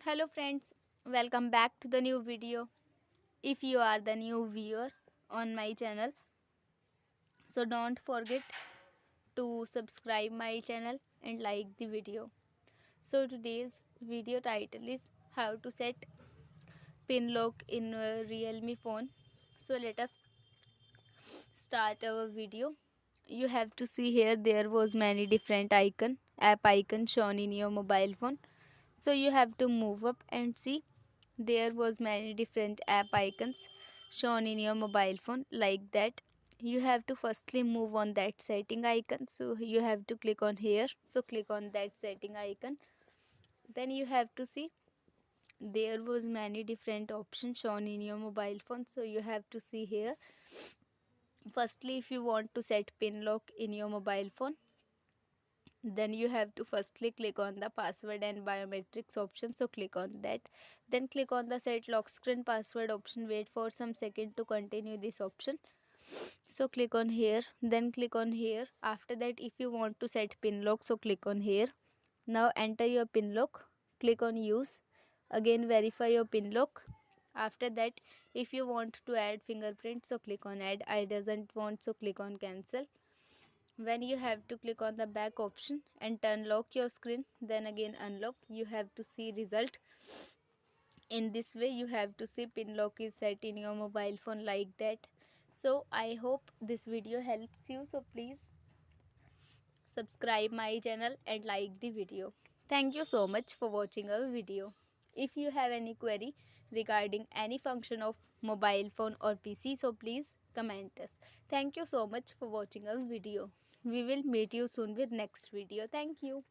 Hello friends, welcome back to the new video. If you are the new viewer on my channel, so don't forget to subscribe my channel and like the video. So today's video title is how to set pin lock in a Realme phone. So let us start our video. You have to see here there was many different app icon shown in your mobile phone. So you have to move up and see there was many different app icons shown in your mobile phone like that. You have to firstly move on that setting icon, so you have to click on here, so click on that setting icon. Then you have to see there was many different options shown in your mobile phone, so you have to see here. Firstly, if you want to set pin lock in your mobile phone, then you have to firstly click on the password and biometrics option, so click on that. Then click on the set lock screen password option, wait for some second to continue this option, so click on here, then click on here. After that, if you want to set pin lock, so click on here. Now enter your pin lock, click on use, again verify your pin lock. After that, if you want to add fingerprint, so click on add. I doesn't want, so click on cancel. When you have to click on the back option and unlock your screen, then again unlock. You have to see result. In this way you have to see pin lock is set in your mobile phone like that. So I hope this video helps you, so please subscribe my channel and like the video. Thank you so much for watching our video. If you have any query regarding any function of mobile phone or PC, so please comment us. Thank you so much for watching our video. We will meet you soon with next video. Thank you.